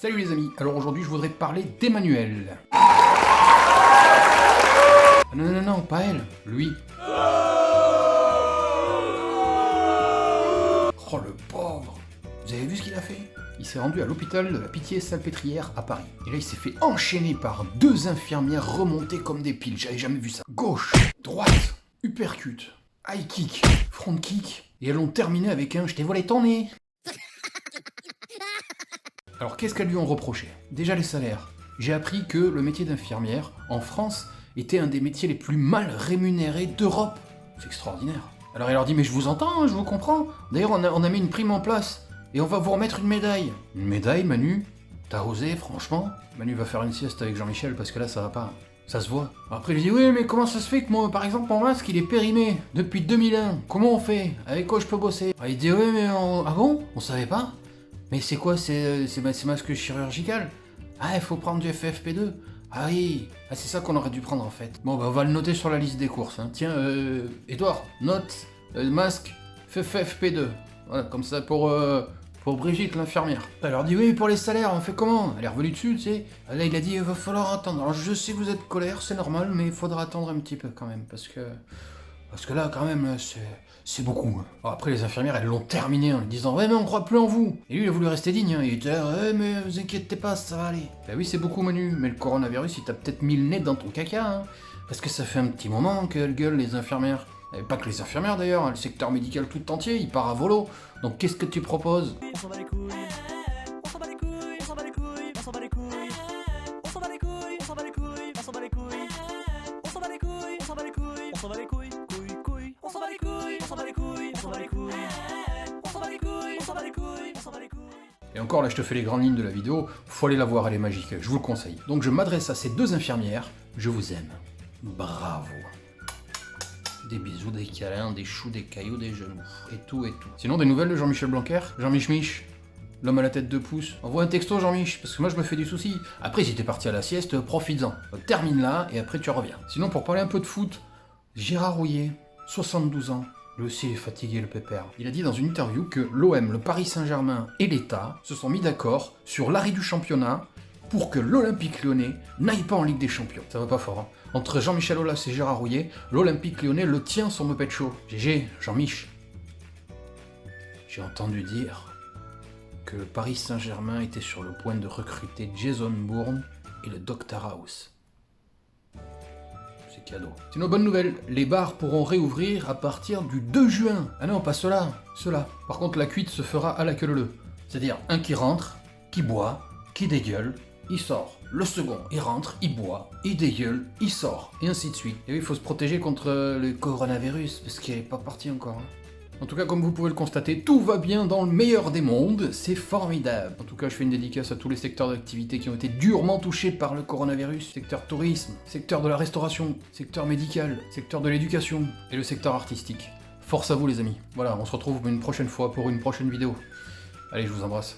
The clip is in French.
Salut les amis, alors aujourd'hui je voudrais parler d'Emmanuel. Non, pas elle, lui. Oh le pauvre. Vous avez vu ce qu'il a fait? Il s'est rendu à l'hôpital de la Pitié-Salpêtrière à Paris. Et là il s'est fait enchaîner par 2 infirmières remontées comme des piles, j'avais jamais vu ça. Gauche, droite, uppercut, high kick, front kick, et elles ont terminé avec un « je t'ai volé ton nez ». Alors qu'est-ce qu'elles lui ont reproché? Déjà les salaires. J'ai appris que le métier d'infirmière, en France, était un des métiers les plus mal rémunérés d'Europe. C'est extraordinaire. Alors elle leur dit « mais je vous entends, je vous comprends. D'ailleurs on a mis une prime en place, et on va vous remettre une médaille. » Une médaille, Manu? T'as osé, franchement? Manu va faire une sieste avec Jean-Michel, parce que là ça va pas. Ça se voit. Après, je dis, oui, mais comment ça se fait que moi, par exemple, mon masque, il est périmé depuis 2001? Comment on fait? Avec quoi je peux bosser? Il dit, oui, mais ah bon? On savait pas? Mais c'est quoi? C'est masque chirurgical? Ah, il faut prendre du FFP2. Ah oui, ah, c'est ça qu'on aurait dû prendre en fait. Bon, bah, on va le noter sur la liste des courses. Hein. Tiens, Edouard, note masque FFP2. Voilà, comme ça pour Brigitte, l'infirmière. Elle leur dit, oui, pour les salaires, on fait comment? Elle est revenue dessus, tu sais. Là, il a dit, il va falloir attendre. Alors, je sais que vous êtes colère, c'est normal, mais il faudra attendre un petit peu quand même, parce que là, quand même, c'est beaucoup. Hein. Alors, après, les infirmières, elles l'ont terminé en lui disant, ouais, mais on croit plus en vous. Et lui, il a voulu rester digne. Hein. Il était là, ouais, mais vous inquiétez pas, ça va aller. Bah oui, c'est beaucoup, Manu, mais le coronavirus, il t'a peut-être mis le nez dans ton caca, hein. Parce que ça fait un petit moment qu'elles gueulent, les infirmières. Et pas que les infirmières d'ailleurs, le secteur médical tout entier, il part à volo. Donc qu'est-ce que tu proposes? On s'en bat les couilles, on s'en bat les couilles, on s'en bat les couilles, on s'en bat les couilles, on s'en bat les couilles, on s'en bat les couilles, on s'en bat les couilles, on s'en bat les couilles, on s'en bat les couilles, on s'en bat les couilles, couilles, on s'en bat les couilles, on s'en bat les couilles, on s'en bat les couilles, on s'en bat les couilles, on s'en bat les couilles, on s'en bat les couilles. Et encore là je te fais les grandes lignes de la vidéo, faut aller la voir, elle est magique, je vous le conseille. Donc je m'adresse à ces 2 infirmières, je vous aime. Bravo. Des bisous, des câlins, des choux, des cailloux, des genoux, et tout. Sinon, des nouvelles de Jean-Michel Blanquer? Jean-Mich-Mich, l'homme à la tête de pouce. Envoie un texto, Jean-Mich, parce que moi je me fais du souci. Après, si t'es parti à la sieste, profites-en. Termine là, et après tu reviens. Sinon, pour parler un peu de foot, Gérard Rouillet, 72 ans, lui aussi il est fatigué, le pépère. Il a dit dans une interview que l'OM, le Paris Saint-Germain et l'État se sont mis d'accord sur l'arrêt du championnat pour que l'Olympique Lyonnais n'aille pas en Ligue des Champions. Ça va pas fort, hein. Entre Jean-Michel Aulas et Gérard Rouillet, l'Olympique Lyonnais le tient sur Muppet Show. GG, Jean-Mich. J'ai entendu dire que le Paris Saint-Germain était sur le point de recruter Jason Bourne et le Dr House. C'est cadeau. Sinon, bonne nouvelle, les bars pourront réouvrir à partir du 2 juin. Ah non, pas ceux-là. Par contre, la cuite se fera à la queue leu. C'est-à-dire un qui rentre, qui boit, qui dégueule, il sort. Le second, il rentre, il boit, il dégueule, il sort, et ainsi de suite. Et oui, il faut se protéger contre le coronavirus, parce qu'il n'est pas parti encore. Hein. En tout cas, comme vous pouvez le constater, tout va bien dans le meilleur des mondes, c'est formidable. En tout cas, je fais une dédicace à tous les secteurs d'activité qui ont été durement touchés par le coronavirus. Secteur tourisme, secteur de la restauration, secteur médical, secteur de l'éducation, et le secteur artistique. Force à vous les amis. Voilà, on se retrouve une prochaine fois pour une prochaine vidéo. Allez, je vous embrasse.